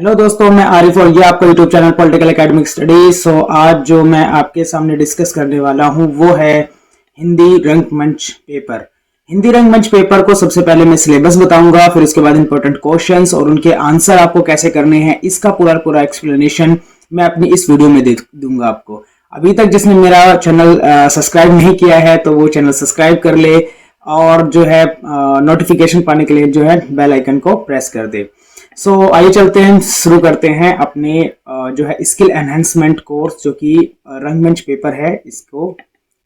Hello दोस्तों, मैं आरिफ और ये आपका YouTube channel political academic studies. आज जो मैं आपके सामने डिस्कस करने वाला हूँ वो है हिंदी रंगमंच पेपर। हिंदी रंगमंच पेपर को सबसे पहले मैं सिलेबस बताऊंगा, फिर उसके बाद इंपॉर्टेंट क्वेश्चंस और उनके आंसर आपको कैसे करने हैं इसका पूरा एक्सप्लेनेशन मैं अपनी इस वीडियो में दे दूंगा आपको। अभी तक जिसने मेरा चैनल सब्सक्राइब नहीं किया है तो वो चैनल सब्सक्राइब कर ले और जो है नोटिफिकेशन पाने के लिए जो है बेल आइकन को प्रेस कर दे। आइए चलते हैं, शुरू करते हैं अपने जो है स्किल एनहेंसमेंट कोर्स जो कि रंगमंच पेपर है। इसको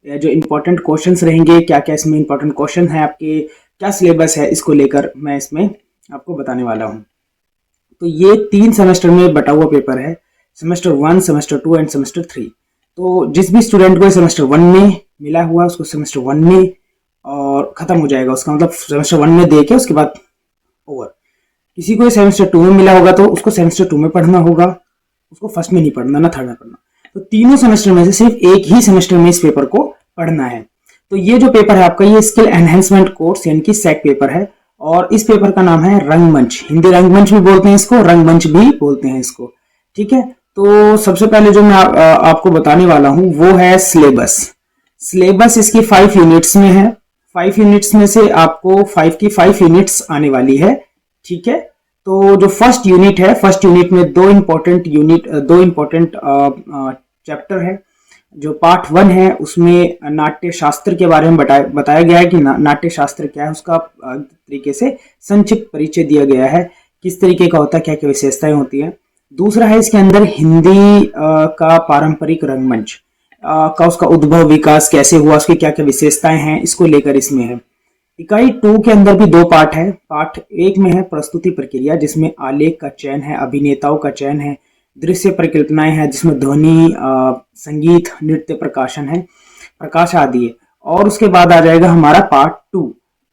जो इम्पोर्टेंट क्वेश्चंस रहेंगे, क्या क्या इसमें इम्पोर्टेंट क्वेश्चन है, आपके क्या सिलेबस है, इसको लेकर मैं इसमें आपको बताने वाला हूँ। तो ये 3 सेमेस्टर में बटा हुआ पेपर है, सेमेस्टर 1, सेमेस्टर 2 एंड सेमेस्टर 3। तो जिस भी स्टूडेंट को सेमेस्टर 1 में मिला हुआ उसको सेमेस्टर 1 में और खत्म हो जाएगा, उसका मतलब सेमेस्टर 1 में दे के उसके बाद ओवर। किसी को सेमेस्टर 2 में मिला होगा तो उसको सेमेस्टर 2 में पढ़ना होगा, उसको फर्स्ट में नहीं पढ़ना, ना थर्ड में पढ़ना। तो तीनों सेमेस्टर में से सिर्फ एक ही सेमेस्टर में इस पेपर को पढ़ना है। तो ये जो पेपर है आपका, ये स्किल एनहेंसमेंट कोर्स यानी कि सैक पेपर है और इस पेपर का नाम है रंगमंच। हिंदी रंगमंच भी बोलते हैं इसको, रंगमंच भी बोलते हैं इसको, ठीक है। तो सबसे पहले जो मैं आपको बताने वाला हूं वो है सिलेबस। सिलेबस इसकी 5 यूनिट्स में है। 5 यूनिट्स में से आपको 5 की 5 यूनिट्स आने वाली है, ठीक है। तो जो फर्स्ट यूनिट है, फर्स्ट यूनिट में दो इंपॉर्टेंट चैप्टर है। जो पार्ट 1 है उसमें नाट्य शास्त्र के बारे में बताया गया है कि नाट्य शास्त्र क्या है, उसका तरीके से संक्षिप्त परिचय दिया गया है, किस तरीके का होता है, क्या क्या विशेषताएं होती है। दूसरा है इसके अंदर हिंदी का पारंपरिक रंगमंच का उसका उद्भव विकास कैसे हुआ, उसकी क्या क्या विशेषताएं हैं, इसको लेकर इसमें है। इकाई 2 के अंदर भी 2 पार्ट है। पार्ट 1 में है प्रस्तुति प्रक्रिया जिसमें आलेख का चयन है, अभिनेताओं का चयन है, दृश्य परिकल्पनाएं हैं जिसमें ध्वनि, संगीत, नृत्य, प्रकाश आदि है। और उसके बाद आ जाएगा हमारा पार्ट 2।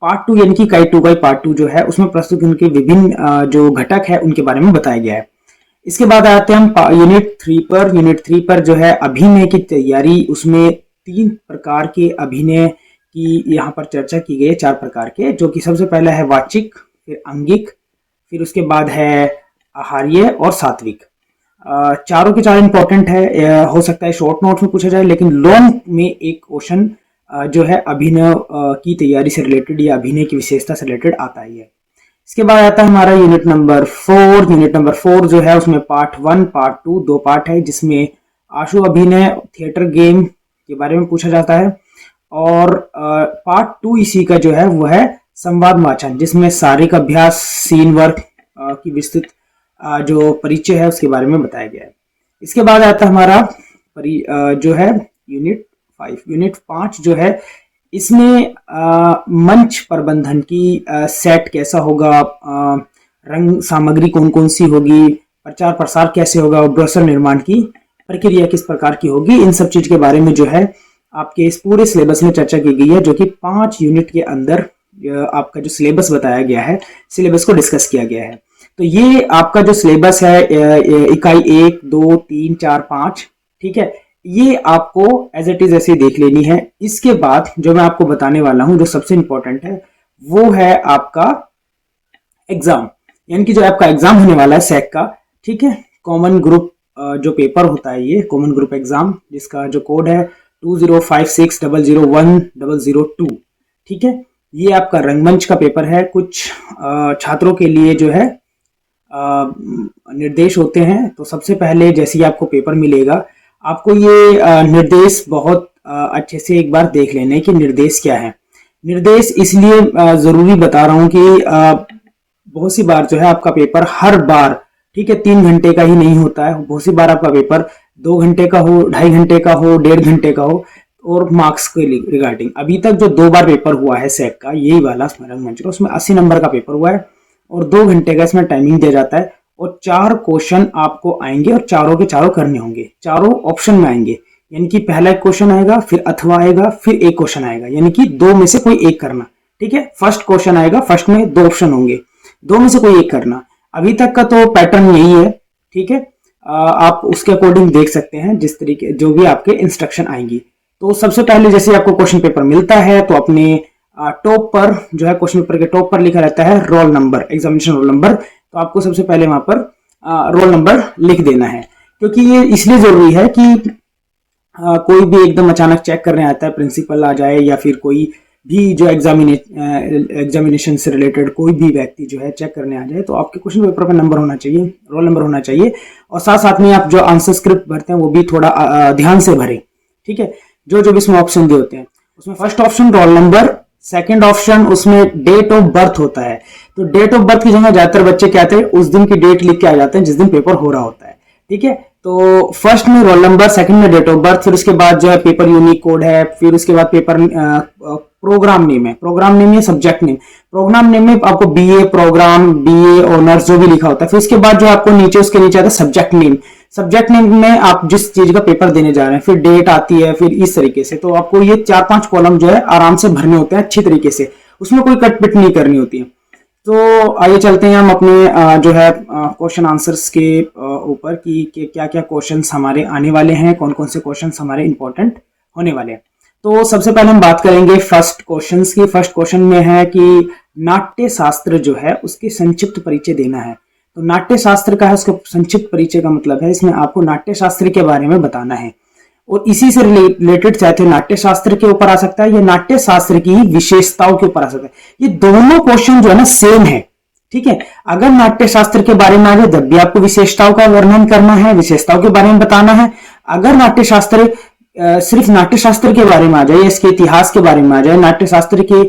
पार्ट 2 यानी कि इकाई 2 का पार्ट 2 जो है उसमें प्रस्तुति उनके विभिन्न जो घटक है उनके बारे में बताया गया है। इसके बाद आते हैं हम यूनिट 3 पर। यूनिट 3 पर जो है अभिनय की तैयारी, उसमें 3 प्रकार के अभिनय की यहाँ पर चर्चा की गई है, 4 प्रकार के, जो कि सबसे पहला है वाचिक, फिर अंगिक, फिर उसके बाद है आहार्य और सात्विक। चारों के 4 इंपॉर्टेंट है। हो सकता है शॉर्ट नोट्स में पूछा जाए, लेकिन लॉन्ग में एक क्वेश्चन जो है अभिनय की तैयारी से रिलेटेड या अभिनय की विशेषता से रिलेटेड आता ही है। इसके बाद आता है हमारा यूनिट नंबर 4। यूनिट नंबर 4 जो है उसमें पार्ट 1, पार्ट 2 2 पार्ट है, जिसमें आशु अभिनय, थिएटर गेम के बारे में पूछा जाता है। और पार्ट 2 इसी का जो है वो है संवाद वाचन, जिसमें शारीरिक अभ्यास, सीन वर्क की विस्तृत जो परिचय है उसके बारे में बताया गया है। इसके बाद आता है हमारा जो है यूनिट 5। यूनिट 5 जो है इसमें मंच प्रबंधन की सेट कैसा होगा, रंग सामग्री कौन कौन सी होगी, प्रचार प्रसार कैसे होगा और ब्रोशर निर्माण की प्रक्रिया किस प्रकार की होगी, इन सब चीज के बारे में जो है आपके इस पूरे सिलेबस में चर्चा की गई है, जो कि 5 यूनिट के अंदर आपका जो सिलेबस बताया गया है, सिलेबस को डिस्कस किया गया है। तो ये आपका जो सिलेबस है इकाई 1, 2, 3, 4, 5, ठीक है, ये आपको एज इट इज ऐसे देख लेनी है। इसके बाद जो मैं आपको बताने वाला हूं, जो सबसे इंपॉर्टेंट है, वो है आपका एग्जाम, यानी कि जो आपका एग्जाम होने वाला है सैक का, ठीक है, कॉमन ग्रुप जो पेपर होता है, ये कॉमन ग्रुप एग्जाम, जिसका जो कोड है 2056001002, ठीक है। ये आपका रंगमंच का पेपर है। कुछ छात्रों के लिए जो है निर्देश होते हैं। तो सबसे पहले जैसे ही आपको पेपर मिलेगा, आपको ये निर्देश बहुत अच्छे से एक बार देख लेने कि निर्देश क्या है। निर्देश इसलिए जरूरी बता रहा हूँ कि बहुत सी बार जो है आपका पेपर हर बार, ठीक है, 3 घंटे का ही नहीं होता है। बहुत सी बार आपका पेपर 2 घंटे का हो, 2.5 घंटे का हो, 1.5 घंटे का हो। और मार्क्स के रिगार्डिंग अभी तक जो 2 बार पेपर हुआ है सैक का, यही वाला रंगमंच का, उसमें 80 नंबर का पेपर हुआ है और 2 घंटे का इसमें टाइमिंग दिया जाता है और 4 क्वेश्चन आपको आएंगे और चारों के चारों करने होंगे। चारों ऑप्शन में आएंगे, यानी कि पहला एक क्वेश्चन आएगा, फिर अथवा आएगा, फिर एक क्वेश्चन आएगा, यानी कि 2 में से कोई एक करना, ठीक है। फर्स्ट क्वेश्चन आएगा, फर्स्ट में 2 ऑप्शन होंगे, 2 में से कोई एक करना। अभी तक का तो पैटर्न यही है, ठीक है। आप उसके अकॉर्डिंग देख सकते हैं, जिस तरीके जो भी आपके इंस्ट्रक्शन आएंगी। तो सबसे पहले जैसे आपको क्वेश्चन पेपर मिलता है तो अपने टॉप पर जो है क्वेश्चन पेपर के टॉप पर लिखा रहता है roll number, examination roll number. तो आपको सबसे पहले वहां पर रोल नंबर लिख देना है, क्योंकि ये इसलिए जरूरी है कि कोई भी एकदम अचानक चेक करने आता है, प्रिंसिपल आ जाए या फिर कोई भी जो एग्जामिनेशन से रिलेटेड कोई भी व्यक्ति जो है चेक करने आ जाए, तो आपके क्वेश्चन पेपर पर नंबर होना चाहिए, रोल नंबर होना चाहिए। और साथ साथ में आप जो आंसर स्क्रिप्ट भरते हैं वो भी थोड़ा ध्यान से भरें, ठीक है। जो जो भी इसमें ऑप्शन दिए होते हैं उसमें first option roll number, second option उसमें डेट ऑफ बर्थ होता है। तो डेट ऑफ बर्थ की जगह ज्यादातर बच्चे क्या आते हैं, उस दिन की डेट लिख के आ जाते हैं जिस दिन पेपर हो रहा होता है, ठीक है। तो फर्स्ट में रोल नंबर, सेकंड में डेट ऑफ बर्थ, फिर उसके बाद जो है पेपर यूनिक कोड है, फिर उसके बाद पेपर प्रोग्राम नेम है, प्रोग्राम नेम या सब्जेक्ट नेम। प्रोग्राम नेम में आपको बीए प्रोग्राम, बीए ऑनर्स जो भी लिखा होता है। फिर उसके बाद जो आपको नीचे उसके नीचे आता है सब्जेक्ट नेम। सब्जेक्ट नेम में आप जिस चीज का पेपर देने जा रहे हैं, फिर डेट आती है, फिर इस तरीके से। तो आपको ये 4-5 कॉलम जो है आराम से भरने होते हैं अच्छी तरीके से, उसमें कोई कट पिट नहीं करनी होती है। तो आइए चलते हैं हम अपने जो है क्वेश्चन आंसर्स के ऊपर कि क्या क्या क्वेश्चंस हमारे आने वाले हैं, कौन कौन से क्वेश्चंस हमारे इंपॉर्टेंट होने वाले हैं। तो सबसे पहले हम बात करेंगे फर्स्ट क्वेश्चंस की। फर्स्ट क्वेश्चन में है कि नाट्य शास्त्र जो है उसके संक्षिप्त परिचय देना है। तो नाट्य शास्त्र का है उसका संक्षिप्त परिचय का मतलब है इसमें आपको नाट्य शास्त्र के बारे में बताना है, और इसी से रिलेटेड चाहे तो नाट्य शास्त्र के ऊपर आ सकता है या नाट्य शास्त्र की विशेषताओं के ऊपर आ सकता है। ये दोनों क्वेश्चन जो है ना सेम है, ठीक है। अगर नाट्य शास्त्र के बारे में आ जाए तब भी आपको विशेषताओं का वर्णन करना है, विशेषताओं के बारे में बताना है। अगर नाट्य शास्त्र सिर्फ नाट्य शास्त्र के बारे में आ जाए, इसके इतिहास के बारे में आ जाए, नाट्य शास्त्र के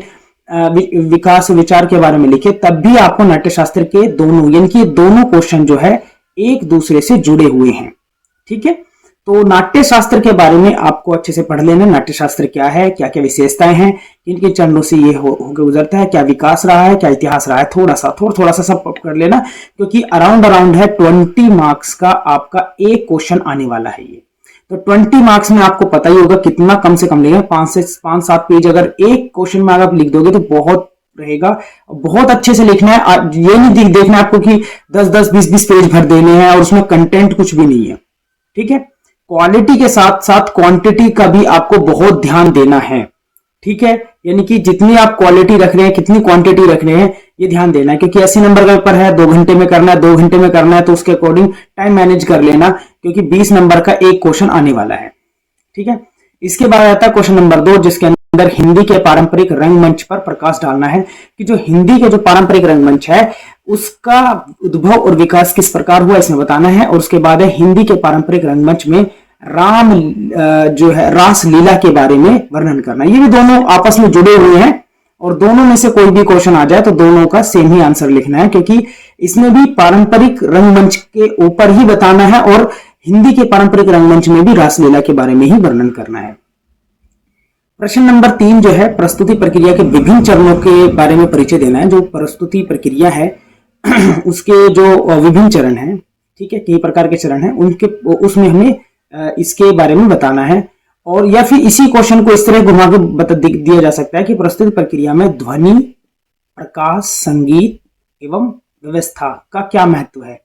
विकास विचार के बारे में लिखे, तब भी आपको नाट्य शास्त्र के दोनों यानी कि दोनों क्वेश्चन जो है एक दूसरे से जुड़े हुए हैं, ठीक है। तो नाट्य शास्त्र के बारे में आपको अच्छे से पढ़ लेना, नाट्य शास्त्र क्या है, क्या क्या विशेषताएं हैं, किन किन चरणों से ये होकर गुजरता है, क्या विकास रहा है, क्या इतिहास रहा है, थोड़ा सा सब कर लेना, क्योंकि अराउंड है 20 मार्क्स का आपका एक क्वेश्चन आने वाला है ये। तो 20 मार्क्स में आपको पता ही होगा कितना कम से कम लेगा, 5-7 पेज अगर एक क्वेश्चन में आप लिख दोगे तो बहुत रहेगा। बहुत अच्छे से लिखना है, ये नहीं देखना है आपको कि 10-10, 20-20 पेज भर देने हैं और उसमें कंटेंट कुछ भी नहीं है, ठीक है। क्वालिटी के साथ साथ क्वांटिटी का भी आपको बहुत ध्यान देना है, ठीक है। यानी कि जितनी आप क्वालिटी रख रहे हैं, कितनी क्वांटिटी रख रहे हैं, ये ध्यान देना है, क्योंकि 80 नंबर का पेपर है, 2 घंटे में करना है, 2 घंटे में करना है, तो उसके अकॉर्डिंग टाइम मैनेज कर लेना, क्योंकि 20 नंबर का एक क्वेश्चन आने वाला है, ठीक है। इसके बाद आता है क्वेश्चन नंबर 2, जिसके अंदर हिंदी के पारंपरिक रंगमंच पर प्रकाश डालना है कि जो हिंदी के जो पारंपरिक रंगमंच है उसका उद्भव और विकास किस प्रकार हुआ, इसमें बताना है। और उसके बाद है हिंदी के पारंपरिक रंगमंच में राम जो है रास लीला के बारे में वर्णन करना। ये भी दोनों आपस में जुड़े हुए हैं और दोनों में से कोई भी क्वेश्चन आ जाए तो दोनों का सेम ही आंसर लिखना है, क्योंकि इसमें भी पारंपरिक रंगमंच के ऊपर ही बताना है और हिंदी के पारंपरिक रंगमंच में भी रासलीला के बारे में ही वर्णन करना है। प्रश्न नंबर 3 जो है प्रस्तुति प्रक्रिया के विभिन्न चरणों के बारे में परिचय देना है। जो प्रस्तुति प्रक्रिया है उसके जो विभिन्न चरण हैं, ठीक है, कई प्रकार के चरण हैं, उनके उसमें हमें इसके बारे में बताना है। और या फिर इसी क्वेश्चन को इस तरह घुमा के दिया जा सकता है कि प्रस्तुति प्रक्रिया में ध्वनि, प्रकाश, संगीत एवं व्यवस्था का क्या महत्व है,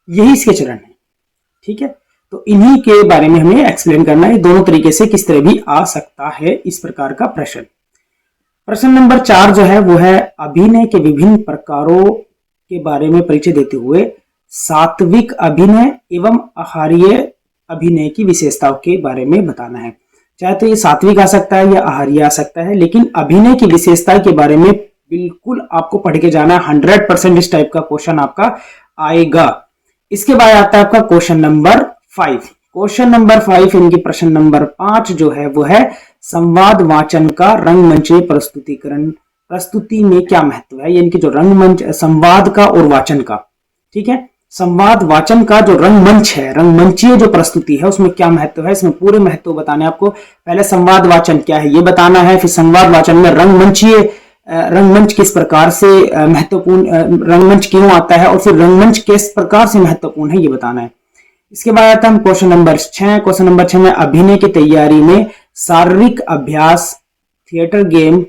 यही इसके चरण है, ठीक है। तो इन्हीं के बारे में हमें एक्सप्लेन करना है, दोनों तरीके से किस तरह भी आ सकता है इस प्रकार का प्रश्न। प्रश्न नंबर 4 जो है वो है अभिनय के विभिन्न प्रकारों के बारे में परिचय देते हुए सात्विक अभिनय एवं आहार्य अभिनय की विशेषताओं के बारे में बताना है। चाहे तो ये सात्विक आ सकता है या आहार्य आ सकता है, लेकिन अभिनय की विशेषता के बारे में बिल्कुल आपको पढ़ के जाना है। 100% इस टाइप का क्वेश्चन आपका आएगा। इसके बाद आता है आपका क्वेश्चन नंबर 5। क्वेश्चन नंबर 5 इनकी प्रश्न नंबर 5 जो है वो है संवाद वाचन का रंगमंच प्रस्तुतिकरण, प्रस्तुति में क्या महत्व है, यानी कि जो रंगमंच संवाद का और वाचन का, ठीक है, संवाद वाचन का जो रंगमंच है, रंगमंचीय जो प्रस्तुति है उसमें क्या महत्व है, इसमें पूरे महत्व बताने आपको। पहले संवाद वाचन क्या है ये बताना है, फिर संवाद वाचन में रंगमंच किस प्रकार से महत्वपूर्ण, रंगमंच क्यों आता है और फिर रंगमंच किस प्रकार से महत्वपूर्ण है ये बताना है। इसके बाद आता है क्वेश्चन नंबर 6। क्वेश्चन नंबर 6 में अभिनय की तैयारी में शारीरिक अभ्यास, थिएटर गेम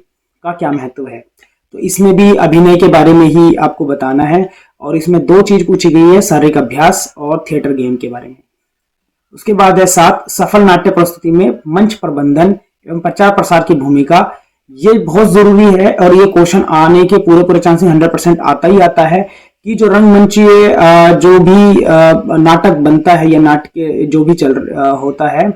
का क्या महत्व है। तो इसमें भी अभिनय के बारे में ही आपको बताना है और इसमें 2 चीज पूछी गई है, शारीरिक अभ्यास और थिएटर गेम के बारे में। उसके बाद है 7 सफल नाट्य प्रस्तुति में मंच प्रबंधन एवं प्रचार प्रसार की भूमिका। ये बहुत जरूरी है और ये क्वेश्चन आने के पूरे चांसेस 100% आता ही आता है कि जो रंगमंचीय जो भी नाटक बनता है या नाटक जो भी होता है,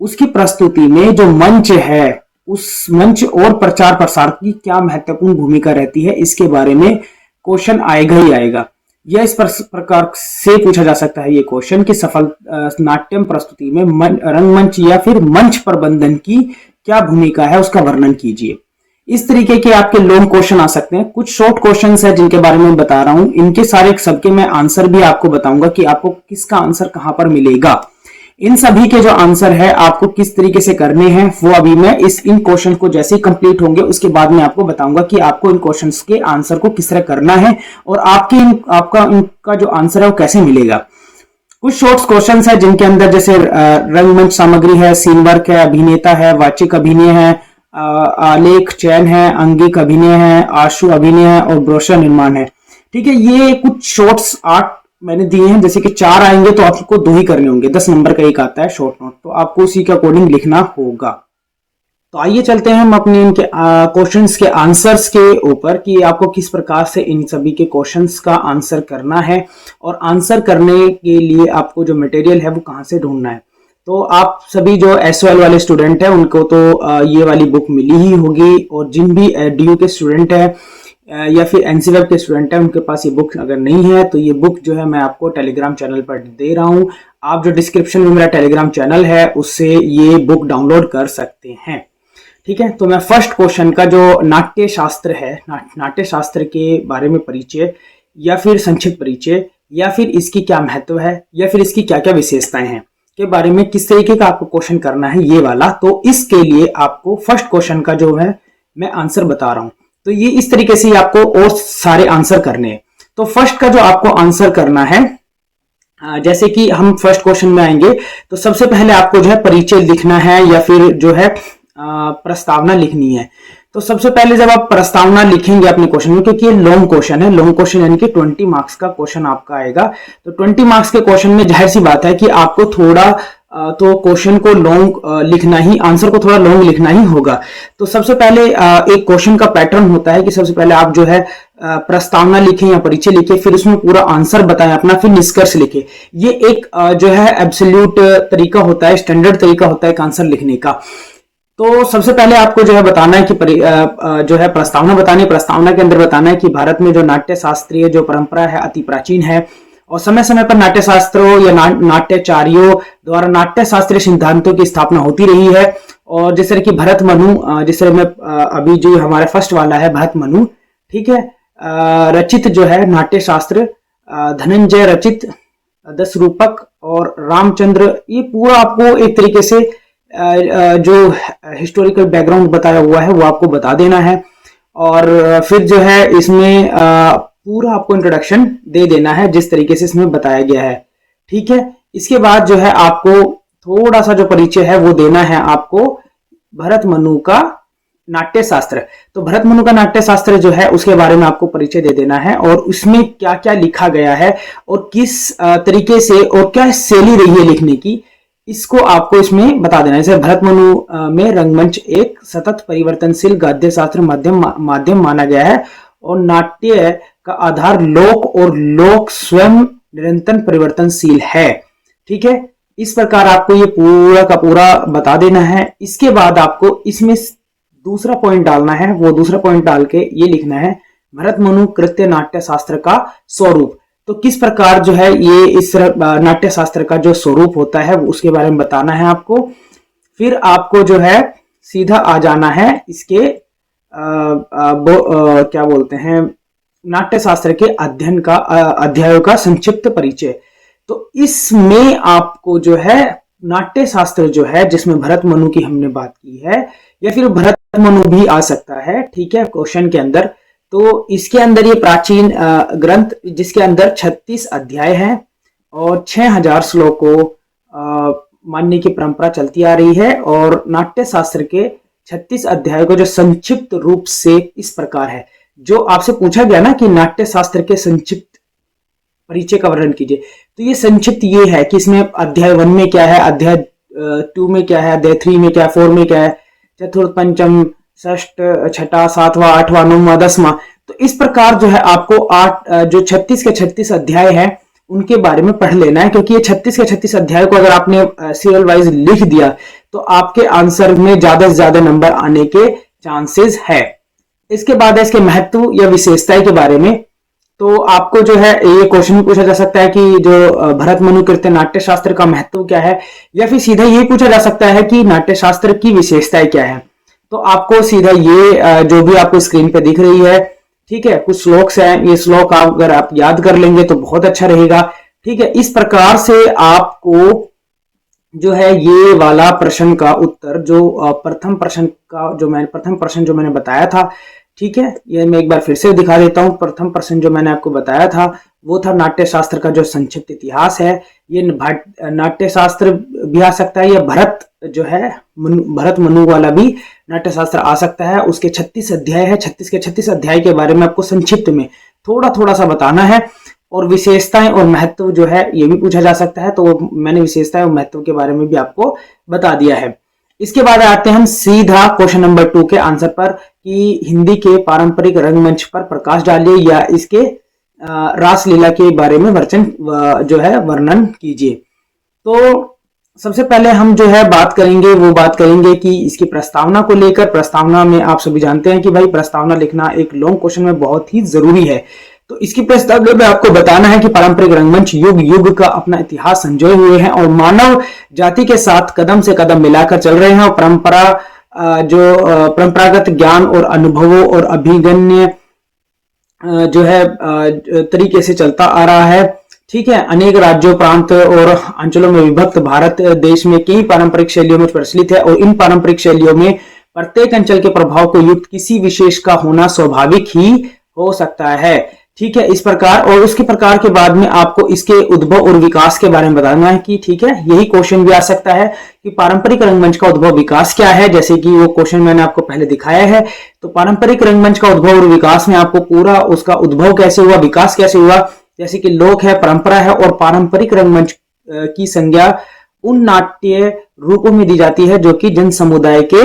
उसकी प्रस्तुति में जो मंच है, उस मंच और प्रचार प्रसार की क्या महत्वपूर्ण भूमिका रहती है, इसके बारे में क्वेश्चन आएगा ही आएगा। यह इस प्रकार से पूछा जा सकता है ये क्वेश्चन कि सफल नाट्यम प्रस्तुति में रंगमंच या फिर मंच प्रबंधन की क्या भूमिका है, उसका वर्णन कीजिए। इस तरीके के आपके लॉन्ग क्वेश्चन आ सकते हैं। कुछ शॉर्ट क्वेश्चंस है जिनके बारे में बता रहा हूं, इनके सारे सबके मैं आंसर भी आपको बताऊंगा कि आपको किसका आंसर कहां पर मिलेगा। इन सभी के जो आंसर है आपको किस तरीके से करने हैं, वो अभी मैं इन क्वेश्चन को जैसे ही कंप्लीट होंगे उसके बाद में आपको बताऊंगा कि आपको इन क्वेश्चंस के आंसर को किस तरह करना है और आपका इनका जो आंसर है वो कैसे मिलेगा। कुछ शॉर्ट क्वेश्चन है जिनके अंदर जैसे रंगमंच सामग्री है, सीन वर्क है, अभिनेता है, वाचिक अभिनय है, आलेख चयन है, अंगिक अभिनय है, आशु अभिनय है और ब्रोशर निर्माण है। ठीक है, ये कुछ शॉर्ट्स 8 मैंने दिए हैं। जैसे कि 4 आएंगे तो आपको 2 ही करने होंगे, 10 नंबर का एक आता है शॉर्ट नोट, तो आपको उसी के अकॉर्डिंग लिखना होगा। तो आइए चलते हैं हम अपने इनके क्वेश्चंस के आंसर्स के ऊपर कि आपको किस प्रकार से इन सभी के क्वेश्चंस का आंसर करना है और आंसर करने के लिए आपको जो मटेरियल है वो कहाँ से ढूंढना है। तो आप सभी जो एसओएल वाले स्टूडेंट हैं उनको तो ये वाली बुक मिली ही होगी, और जिन भी डीयू के स्टूडेंट हैं या फिर एनसीवेब के स्टूडेंट हैं उनके पास ये बुक अगर नहीं है तो ये बुक जो है मैं आपको टेलीग्राम चैनल पर दे रहा हूँ। आप जो डिस्क्रिप्शन में मेरा टेलीग्राम चैनल है उससे ये बुक डाउनलोड कर सकते हैं। ठीक है, तो मैं फर्स्ट क्वेश्चन का जो नाट्य शास्त्र है, नाट्य शास्त्र के बारे में परिचय या फिर संक्षिप्त परिचय या फिर इसकी क्या महत्व है या फिर इसकी क्या क्या विशेषताएं हैं के बारे में किस तरीके का आपको क्वेश्चन करना है ये वाला। तो इसके लिए आपको फर्स्ट क्वेश्चन का जो है मैं आंसर बता रहा हूं, तो ये इस तरीके से आपको और सारे आंसर करने हैं। तो फर्स्ट का जो आपको आंसर करना है, जैसे कि हम फर्स्ट क्वेश्चन में आएंगे तो सबसे पहले आपको जो है परिचय लिखना है या फिर जो है प्रस्तावना लिखनी है। तो सबसे पहले जब आप प्रस्तावना लिखेंगे अपने क्वेश्चन में, क्योंकि ये लॉन्ग क्वेश्चन है, लॉन्ग क्वेश्चन यानी कि 20 मार्क्स का क्वेश्चन आपका आएगा, तो 20 मार्क्स के क्वेश्चन में जाहिर सी बात है कि आपको थोड़ा तो क्वेश्चन को लॉन्ग लिखना ही, आंसर को थोड़ा लॉन्ग लिखना ही होगा। तो सबसे पहले एक क्वेश्चन का पैटर्न होता है कि सबसे पहले आप जो है प्रस्तावना लिखें या परिचय लिखें, फिर उसमें पूरा आंसर बताएं अपना, फिर निष्कर्ष लिखें। ये एक जो है एब्सोल्यूट तरीका होता है, स्टैंडर्ड तरीका होता है एक आंसर लिखने का। तो सबसे पहले आपको जो है बताना है कि जो है प्रस्तावना बतानी, प्रस्तावना के अंदर बताना है कि भारत में जो नाट्य शास्त्रीय जो परंपरा है अति प्राचीन है और समय समय पर नाट्य शास्त्रों या नाट्याचार्यों द्वारा नाट्य शास्त्रीय सिद्धांतों की स्थापना होती रही है। और जिस तरह की भरत मनु, जिस तरह में अभी जो हमारा फर्स्ट वाला है भरत मनु, ठीक है, रचित जो है नाट्य शास्त्र, धनंजय रचित 10 रूपक और रामचंद्र, ये पूरा आपको एक तरीके से जो हिस्टोरिकल बैकग्राउंड बताया हुआ है वो आपको बता देना है। और फिर जो है इसमें पूरा आपको इंट्रोडक्शन दे देना है जिस तरीके से इसमें बताया गया है। ठीक है, इसके बाद जो है आपको थोड़ा सा जो परिचय है वो देना है आपको भरत मनु का नाट्य शास्त्र। तो भरत मनु का नाट्य शास्त्र जो है उसके बारे में आपको परिचय दे देना है और उसमें क्या क्या लिखा गया है और किस तरीके से और क्या शैली रही है लिखने की, इसको आपको इसमें बता देना है। जैसे भरत मनु में रंगमंच एक सतत परिवर्तनशील गद्य शास्त्र माध्यम माना गया है और नाट्य का आधार लोक और लोक स्वयं निरंतर परिवर्तनशील है। ठीक है, इस प्रकार आपको ये पूरा का पूरा बता देना है। इसके बाद आपको इसमें दूसरा पॉइंट डालना है, वो दूसरा पॉइंट डाल के ये लिखना है भरत मनु कृत्य नाट्य शास्त्र का स्वरूप। तो किस प्रकार जो है ये इस नाट्य शास्त्र का जो स्वरूप होता है उसके बारे में बताना है आपको। फिर आपको जो है सीधा आ जाना है इसके क्या बोलते हैं नाट्य शास्त्र के अध्ययन का अध्यायों का संक्षिप्त परिचय। तो इसमें आपको जो है नाट्य शास्त्र जो है जिसमें भरत मनु की हमने बात की है या फिर भरत मनु भी आ सकता है, ठीक है, क्वेश्चन के अंदर। तो इसके अंदर ये प्राचीन ग्रंथ जिसके अंदर 36 अध्याय हैं और 6000 श्लोकों मानने की परंपरा चलती आ रही है। और नाट्य शास्त्र के 36 अध्यायों का जो संक्षिप्त रूप से इस प्रकार है, जो आपसे पूछा गया ना कि नाट्य शास्त्र के संक्षिप्त परिचय का वर्णन कीजिए, तो ये संक्षिप्त ये है कि इसमें अध्याय 1 में क्या है, अध्याय 2 में क्या है, अध्याय 3 में क्या है, 4 में क्या है, चतुर्थ पंचम षष्ठ छठा सातवां आठवां नौवां 10वां, तो इस प्रकार जो है आपको जो 36 के 36 अध्याय है उनके बारे में पढ़ लेना है, क्योंकि ये 36 के 36 अध्याय को अगर आपने सीरियल वाइज लिख दिया तो आपके आंसर में ज्यादा से ज्यादा नंबर आने के चांसेस है। इसके बाद है इसके महत्व या विशेषताएं के बारे में। तो आपको जो है ये क्वेश्चन पूछा जा सकता है कि जो भरत मनु कीर्तन नाट्य शास्त्र का महत्व क्या है, या फिर सीधा ये पूछा जा सकता है कि नाट्य शास्त्र की विशेषताएं क्या है। तो आपको सीधा ये जो भी आपको स्क्रीन पे दिख रही है, ठीक है, कुछ श्लोक्स हैं, ये श्लोक अगर आप याद कर लेंगे तो बहुत अच्छा रहेगा। ठीक है, इस प्रकार से आपको जो है ये वाला प्रश्न का उत्तर, जो प्रथम प्रश्न जो मैंने बताया था, ठीक है, ये मैं एक बार फिर से दिखा देता हूं। प्रथम प्रश्न जो मैंने आपको बताया था वो था नाट्य शास्त्र का जो संक्षिप्त इतिहास है। ये नाट्य शास्त्र भी आ सकता है, या भरत मनु वाला भी नाट्य शास्त्र आ सकता है। उसके 36 अध्याय है, 36 के 36 अध्याय के बारे में आपको संक्षिप्त में थोड़ा सा बताना है। और विशेषताएं और महत्व जो है ये भी पूछा जा सकता है, तो मैंने विशेषताएं और महत्व के बारे में भी आपको बता दिया है। इसके बाद आते हैं हम सीधा क्वेश्चन नंबर 2 के आंसर पर, कि हिंदी के पारंपरिक रंगमंच पर प्रकाश डालिए या इसके रासलीला के बारे में वर्णन कीजिए। तो सबसे पहले हम जो है बात करेंगे कि इसकी प्रस्तावना को लेकर। प्रस्तावना में आप सभी जानते हैं कि भाई प्रस्तावना लिखना एक लॉन्ग क्वेश्चन में बहुत ही जरूरी है। तो इसकी प्रस्तावना में आपको बताना है कि पारंपरिक रंगमंच युग युग का अपना इतिहास संजोए हुए हैं और मानव जाति के साथ कदम से कदम मिलाकर चल रहे हैं, और परंपरागत ज्ञान और अनुभवों और अभिगम्य जो है तरीके से चलता आ रहा है। ठीक है, अनेक राज्यों, प्रांत और अंचलों में विभक्त भारत देश में कई पारंपरिक शैलियों में प्रचलित है, और इन पारंपरिक शैलियों में प्रत्येक अंचल के प्रभाव को युक्त किसी विशेष का होना स्वाभाविक ही हो सकता है। ठीक है, इस प्रकार, और उसके प्रकार के बाद में आपको इसके उद्भव और विकास के बारे में बताना है कि ठीक है, यही क्वेश्चन भी आ सकता है कि पारंपरिक रंगमंच का उद्भव विकास क्या है, जैसे कि वो क्वेश्चन मैंने आपको पहले दिखाया है। तो पारंपरिक रंगमंच का उद्भव और विकास में आपको पूरा उसका उद्भव कैसे हुआ, विकास कैसे हुआ, जैसे कि लोक है, परंपरा है, और पारंपरिक रंगमंच की संज्ञा उन नाट्य रूपों में दी जाती है जो कि जन समुदाय के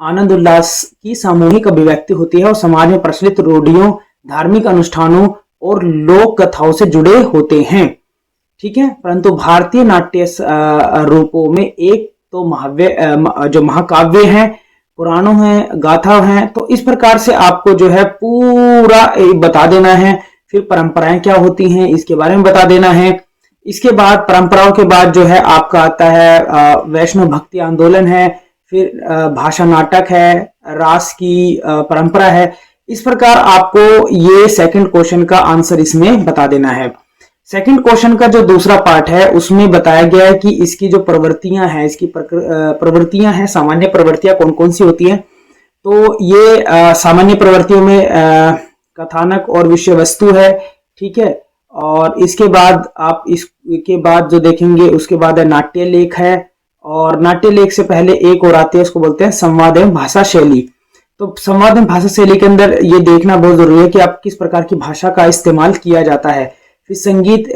आनंद उल्लास की सामूहिक अभिव्यक्ति होती है और समाज में प्रचलित रूढ़ियों, धार्मिक अनुष्ठानों और लोक कथाओं से जुड़े होते हैं। ठीक है, परंतु भारतीय नाट्य रूपों में एक तो जो महाकाव्य हैं, पुराणों हैं, गाथा हैं, तो इस प्रकार से आपको जो है पूरा बता देना है। फिर परंपराएं क्या होती हैं इसके बारे में बता देना है। इसके बाद परंपराओं के बाद जो है आपका आता है वैष्णव भक्ति आंदोलन है, फिर भाषा नाटक है, रास की परंपरा है। इस प्रकार आपको ये सेकंड क्वेश्चन का आंसर इसमें बता देना है। सेकंड क्वेश्चन का जो दूसरा पार्ट है उसमें बताया गया है कि इसकी जो प्रवृत्तियां हैं, इसकी प्रवृत्तियां हैं, सामान्य प्रवृत्तियां कौन कौन सी होती हैं। तो ये सामान्य प्रवृत्तियों में कथानक और विषय वस्तु है। ठीक है, और इसके बाद आप इसके बाद जो देखेंगे उसके बाद है नाट्य लेख है, और नाट्य लेख से पहले एक और आती है, उसको बोलते हैं संवाद एवं भाषा शैली। तो संवाद एवं भाषा शैली के अंदर ये देखना बहुत जरूरी है कि आप किस प्रकार की भाषा का इस्तेमाल किया जाता है। फिर संगीत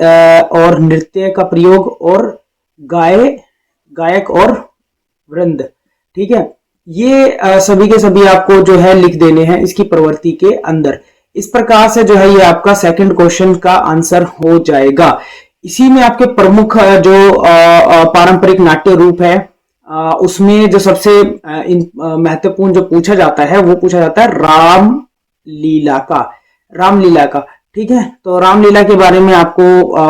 और नृत्य का प्रयोग, और गायक और वृंद। ठीक है, ये सभी के सभी आपको जो है लिख देने हैं इसकी प्रवृत्ति के अंदर। इस प्रकार से जो है ये आपका सेकंड क्वेश्चन का आंसर हो जाएगा। इसी में आपके प्रमुख जो पारंपरिक नाट्य रूप है उसमें जो सबसे महत्वपूर्ण जो पूछा जाता है वो पूछा जाता है रामलीला का। ठीक है, तो रामलीला के बारे में आपको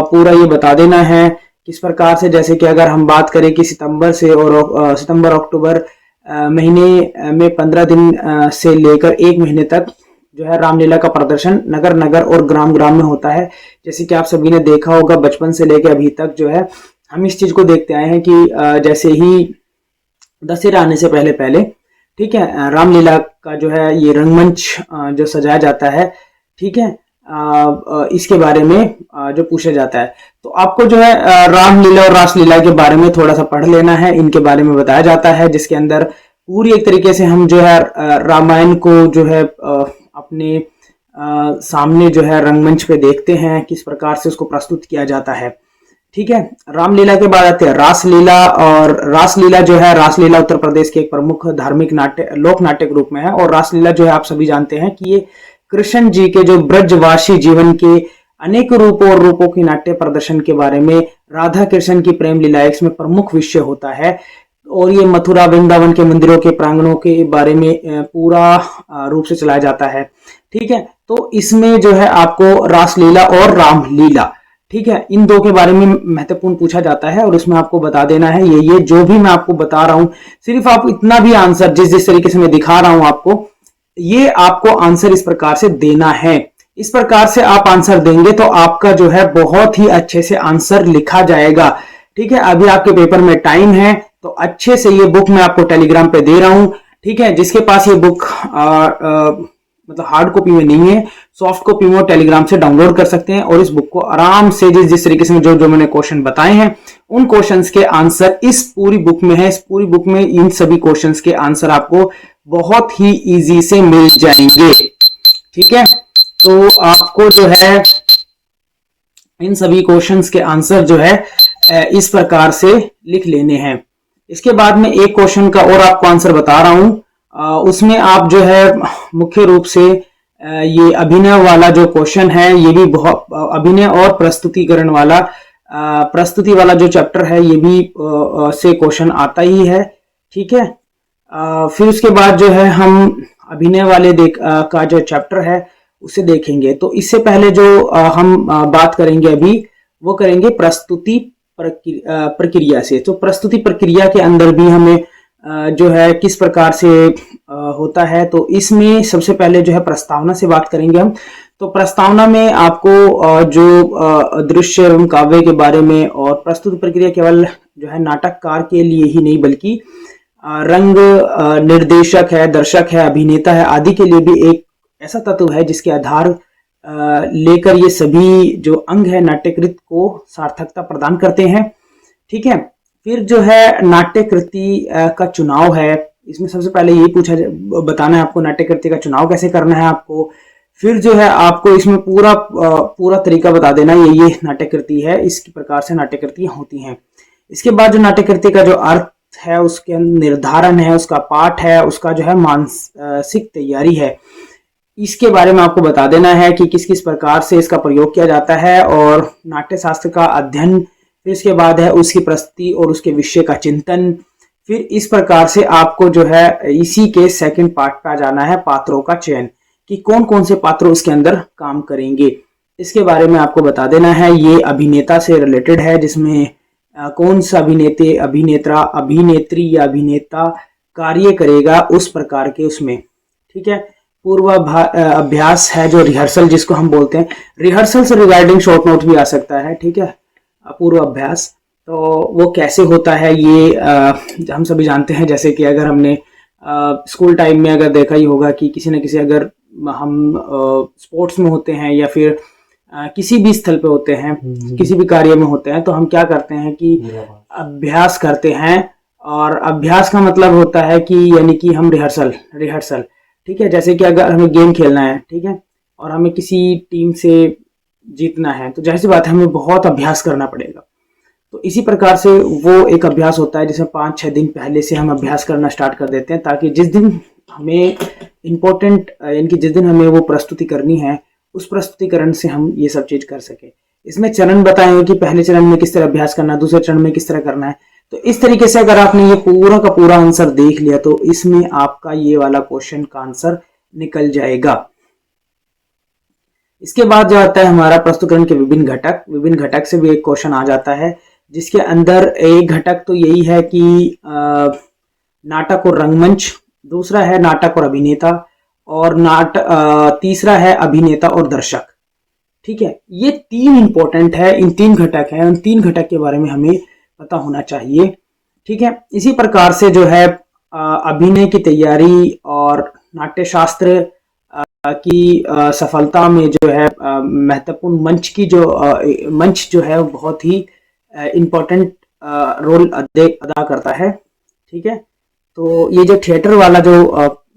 पूरा ये बता देना है किस प्रकार से, जैसे कि अगर हम बात करें कि सितंबर अक्टूबर महीने में 15 दिन से लेकर 1 महीने तक जो है रामलीला का प्रदर्शन नगर नगर और ग्राम ग्राम में होता है। जैसे कि आप सभी ने देखा होगा बचपन से लेकर अभी तक जो है हम इस चीज को देखते आए हैं कि जैसे ही दशहरा आने से पहले ठीक है, रामलीला का जो है ये रंगमंच जो सजाया जाता है, ठीक है, इसके बारे में जो पूछा जाता है। तो आपको जो है रामलीला और रासलीला के बारे में थोड़ा सा पढ़ लेना है। इनके बारे में बताया जाता है, जिसके अंदर पूरी एक तरीके से हम जो है रामायण को जो है अपने सामने जो है रंगमंच पे देखते हैं, किस प्रकार से उसको प्रस्तुत किया जाता है। ठीक है, रामलीला के बाद आते हैं रासलीला, और रासलीला जो है, रासलीला उत्तर प्रदेश के एक प्रमुख धार्मिक लोक नाट्य रूप में है। और रासलीला जो है आप सभी जानते हैं कि ये कृष्ण जी के जो ब्रजवासी जीवन के अनेक रूपों और रूपों की नाट्य प्रदर्शन के बारे में, राधा कृष्ण की प्रेम लीला इसमें प्रमुख विषय होता है। और ये मथुरा वृंदावन के मंदिरों के प्रांगणों के बारे में पूरा रूप से चलाया जाता है। ठीक है, तो इसमें जो है आपको रासलीला और रामलीला, ठीक है, इन दो के बारे में महत्वपूर्ण पूछा जाता है और इसमें आपको बता देना है ये जो भी मैं आपको बता रहा हूं, सिर्फ आप इतना भी आंसर जिस जिस तरीके से मैं दिखा रहा हूं आपको, ये आपको आंसर इस प्रकार से देना है। इस प्रकार से आप आंसर देंगे तो आपका जो है बहुत ही अच्छे से आंसर लिखा जाएगा। ठीक है, अभी आपके पेपर में टाइम है तो अच्छे से ये बुक मैं आपको टेलीग्राम पे दे रहा हूं। ठीक है, जिसके पास ये बुक मतलब हार्ड कॉपी में नहीं है, सॉफ्ट कॉपी में टेलीग्राम से डाउनलोड कर सकते हैं और इस बुक को आराम से जिस जिस तरीके से जो जो मैंने क्वेश्चन बताए हैं उन क्वेश्चंस के आंसर इस पूरी बुक में है। इस पूरी बुक में इन सभी क्वेश्चंस के आंसर आपको बहुत ही इजी से मिल जाएंगे। ठीक है, तो आपको जो है इन सभी क्वेश्चंस के आंसर जो है इस प्रकार से लिख लेने हैं। इसके बाद में एक क्वेश्चन का और आपको आंसर बता रहा हूं, उसमें आप जो है मुख्य रूप से ये अभिनय वाला जो क्वेश्चन है ये भी बहुत, अभिनय और प्रस्तुतिकरण वाला प्रस्तुति वाला जो चैप्टर है ये भी से क्वेश्चन आता ही है। ठीक है, फिर उसके बाद जो है हम अभिनय वाले का जो चैप्टर है उसे देखेंगे। तो इससे पहले जो हम बात करेंगे अभी वो करेंगे प्रस्तुति प्रक्रिया से। तो प्रस्तुति प्रक्रिया के अंदर भी हमें जो है किस प्रकार से होता है, तो इसमें सबसे पहले जो है प्रस्तावना से बात करेंगे हम। तो प्रस्तावना में आपको जो दृश्य एवं काव्य के बारे में, और प्रस्तुति प्रक्रिया केवल जो है नाटककार के लिए ही नहीं बल्कि रंग निर्देशक है, दर्शक है, अभिनेता है आदि के लिए भी एक ऐसा तत्व है जिसके आधार लेकर ये सभी जो अंग है नाट्यकृत को सार्थकता प्रदान करते हैं। ठीक है, फिर जो है नाट्यकृति का चुनाव है। इसमें सबसे पहले यही बताना है आपको नाट्यकृति का चुनाव कैसे करना है आपको। फिर जो है आपको इसमें पूरा तरीका बता देना ये नाट्यकृति है, इस प्रकार से नाट्यकृतियां होती हैं। इसके बाद जो नाट्यकृति का जो अर्थ है, उसके निर्धारण है, उसका पाठ है, उसका जो है मानसिक तैयारी है, इसके बारे में आपको बता देना है कि किस किस प्रकार से इसका प्रयोग किया जाता है और नाट्य शास्त्र का अध्ययन। फिर इसके बाद है उसकी प्रस्तुति और उसके विषय का चिंतन। फिर इस प्रकार से आपको जो है इसी के सेकंड पार्ट पे आ जाना है पात्रों का चयन, कि कौन कौन से पात्र उसके अंदर काम करेंगे, इसके बारे में आपको बता देना है। ये अभिनेता से रिलेटेड है, जिसमें कौन सा अभिनेता, अभिनेत्री या अभिनेता कार्य करेगा उस प्रकार के उसमें। ठीक है, पूर्व अभ्यास है जो रिहर्सल जिसको हम बोलते हैं, रिहर्सल से रिगार्डिंग शॉर्ट नोट भी आ सकता है। ठीक है, पूर्व अभ्यास तो वो कैसे होता है ये हम सभी जानते हैं। जैसे कि अगर हमने स्कूल टाइम में अगर देखा ही होगा कि किसी न किसी, अगर हम स्पोर्ट्स में होते हैं या फिर किसी भी स्थल पे होते हैं, किसी भी कार्य में होते हैं, तो हम क्या करते हैं कि अभ्यास करते हैं। और अभ्यास का मतलब होता है कि यानी कि हम रिहर्सल। ठीक है, जैसे कि अगर हमें गेम खेलना है, ठीक है, और हमें किसी टीम से जीतना है, तो जाहिर सी बात है हमें बहुत अभ्यास करना पड़ेगा। तो इसी प्रकार से वो एक अभ्यास होता है जिसमें 5-6 दिन पहले से हम अभ्यास करना स्टार्ट कर देते हैं, ताकि जिस दिन हमें इम्पोर्टेंट यानी कि जिस दिन हमें वो प्रस्तुति करनी है उस प्रस्तुतिकरण से हम ये सब चीज कर सके। इसमें चरण बताए हैं कि पहले चरण में किस तरह अभ्यास करना है, दूसरे चरण में किस तरह करना है। तो इस तरीके से अगर आपने ये पूरा का पूरा आंसर देख लिया तो इसमें आपका ये वाला क्वेश्चन का आंसर निकल जाएगा। इसके बाद जो आता है हमारा प्रस्तुतिकरण के विभिन्न घटक से भी एक क्वेश्चन आ जाता है, जिसके अंदर एक घटक तो यही है कि नाटक और रंगमंच, दूसरा है नाटक और अभिनेता, और तीसरा है अभिनेता और दर्शक। ठीक है, ये 3 इंपॉर्टेंट है, इन 3 घटक है, उन 3 घटक के बारे में हमें पता होना चाहिए। ठीक है, इसी प्रकार से जो है अभिनय की तैयारी और नाट्यशास्त्र की सफलता में जो है महत्वपूर्ण मंच जो है बहुत ही इम्पोर्टेंट रोल अदा करता है। ठीक है, तो ये जो थिएटर वाला जो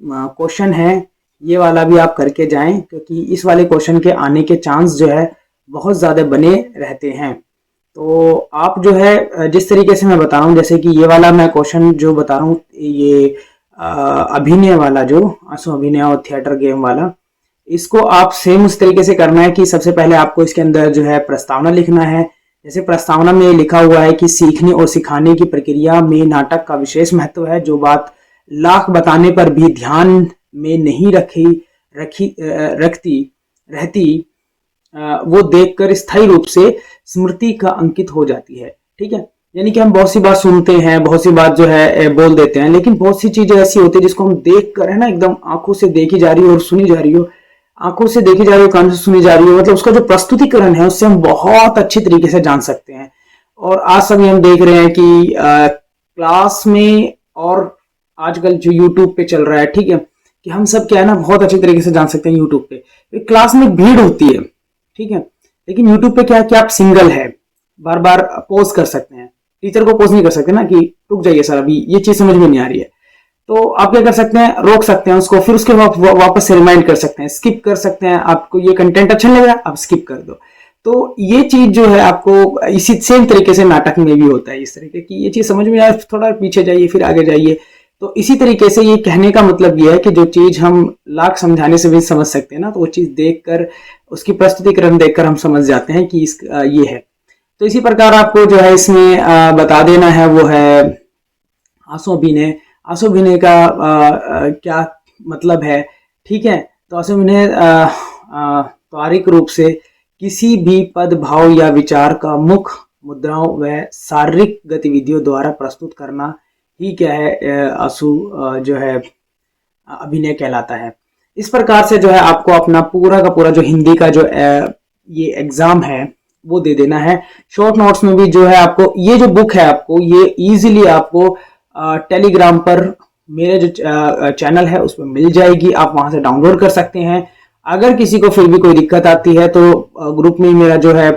क्वेश्चन है ये वाला भी आप करके जाएं, क्योंकि इस वाले क्वेश्चन के आने के चांस जो है बहुत ज़्यादा बने रहते हैं। तो आप जो है जिस तरीके से मैं बता रहा हूँ, जैसे कि ये वाला मैं क्वेश्चन जो बता रहा हूँ, ये अभिनय वाला जो आंसू अभिनय और थिएटर गेम वाला, इसको आप सेम उस तरीके से करना है कि सबसे पहले आपको इसके अंदर जो है प्रस्तावना लिखना है। जैसे प्रस्तावना में लिखा हुआ है कि सीखने और सिखाने की प्रक्रिया में नाटक का विशेष महत्व है। जो बात लाख बताने पर भी ध्यान में नहीं रहती वो देखकर स्थायी रूप से स्मृति का अंकित हो जाती है। ठीक है, यानी कि हम बहुत सी बात सुनते हैं, बहुत सी बात जो है बोल देते हैं, लेकिन बहुत सी चीजें ऐसी होती है जिसको हम देख कर, है ना, एकदम आंखों से देखी जा रही हो और सुनी जा रही हो, आंखों से देखी जा रही हो, कान से सुनी जा रही हो, मतलब उसका जो प्रस्तुतिकरण है उससे हम बहुत अच्छी तरीके से जान सकते हैं। और आज सभी हम देख रहे हैं कि क्लास में और आजकल जो यूट्यूब पे चल रहा है, ठीक है, कि हम सब क्या है ना बहुत अच्छी तरीके से जान सकते हैं यूट्यूब पे। क्लास में भीड़ होती है, ठीक है, लेकिन यूट्यूब पे क्या है कि आप सिंगल है, बार बार पॉज कर सकते हैं। टीचर को पॉज नहीं कर सकते ना कि रुक जाइए सर अभी ये चीज समझ में नहीं आ रही है, तो आप क्या कर सकते हैं, रोक सकते हैं उसको, फिर उसके वापस से रिमाइंड कर सकते हैं, स्किप कर सकते हैं। आपको ये कंटेंट अच्छा लग रहा है आप स्किप कर दो। तो ये चीज जो है आपको इसी सेम तरीके से नाटक में भी होता है, इस तरीके की ये चीज समझ में आए, थोड़ा पीछे जाइए फिर आगे जाइए। तो इसी तरीके से ये कहने का मतलब ये है कि जो चीज हम लाख समझाने से भी समझ सकते हैं ना, तो वो चीज देखकर, उसकी प्रस्तुतिकरण देखकर हम समझ जाते हैं कि ये है। तो इसी प्रकार आपको जो है इसमें बता देना है वो है आंसू-अभिनय। आंसू-अभिनय का क्या मतलब है, ठीक है। तो आंसू-अभिनय त्वरित रूप से किसी भी पद, भाव या विचार का मुख मुद्राओं व शारीरिक गतिविधियों द्वारा प्रस्तुत करना ही क्या है, आंसू जो है अभिनय कहलाता है। इस प्रकार से जो है आपको अपना पूरा का पूरा जो हिंदी का जो ये एग्जाम है वो दे देना है। शॉर्ट नोट्स में भी जो है आपको ये जो बुक है आपको ये इजीली आपको टेलीग्राम पर मेरे जो चैनल है उस पर मिल जाएगी, आप वहां से डाउनलोड कर सकते हैं। अगर किसी को फिर भी कोई दिक्कत आती है तो ग्रुप में मेरा जो है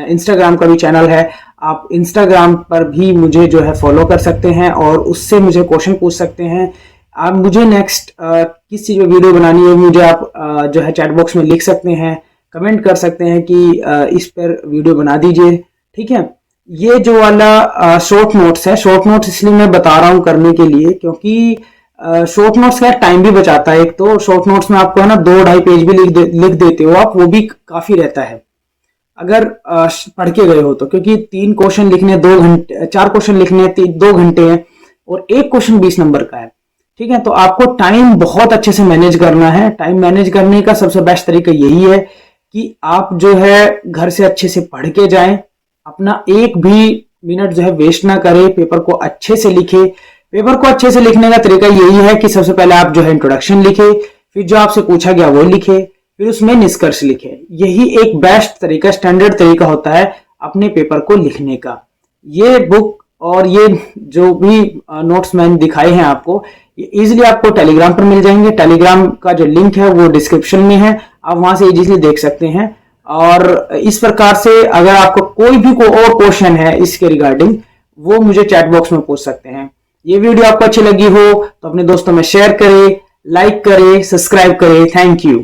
इंस्टाग्राम का भी चैनल है, आप इंस्टाग्राम पर भी मुझे जो है फॉलो कर सकते हैं और उससे मुझे क्वेश्चन पूछ सकते हैं। आप मुझे नेक्स्ट किस चीज़ में वीडियो बनानी है मुझे आप जो है चैट बॉक्स में लिख सकते हैं, कमेंट कर सकते हैं कि इस पर वीडियो बना दीजिए, ठीक है। ये जो वाला शॉर्ट नोट्स है, शॉर्ट नोट्स इसलिए मैं बता रहा हूँ करने के लिए क्योंकि शॉर्ट नोट्स का टाइम भी बचाता है। एक तो शॉर्ट नोट्स में आपको है ना 2-2.5 पेज भी लिख देते हो आप, वो भी काफ़ी रहता है अगर पढ़ के गए हो तो, क्योंकि 3 क्वेश्चन लिखने 2 घंटे, 4 क्वेश्चन लिखने 2 घंटे हैं और एक क्वेश्चन 20 नंबर का है, ठीक है। तो आपको टाइम बहुत अच्छे से मैनेज करना है। टाइम मैनेज करने का सबसे बेस्ट तरीका यही है कि आप जो है घर से अच्छे से पढ़ के जाएं, अपना एक भी मिनट जो है वेस्ट ना करें, पेपर को अच्छे से लिखे। पेपर को अच्छे से लिखने का तरीका यही है कि सबसे पहले आप जो है इंट्रोडक्शन लिखे, फिर जो आपसे पूछा गया वो लिखे, फिर उसमें निष्कर्ष लिखे। यही एक बेस्ट तरीका, स्टैंडर्ड तरीका होता है अपने पेपर को लिखने का। ये बुक और ये जो भी नोट्स मैंने दिखाए हैं आपको, ये इजीली आपको टेलीग्राम पर मिल जाएंगे। टेलीग्राम का जो लिंक है वो डिस्क्रिप्शन में है, आप वहां से इजीली देख सकते हैं। और इस प्रकार से अगर आपको कोई भी और क्वेश्चन है इसके रिगार्डिंग, वो मुझे चैट बॉक्स में पूछ सकते हैं। ये वीडियो आपको अच्छी लगी हो तो अपने दोस्तों में शेयर करें, लाइक करें, सब्सक्राइब करें। Thank you.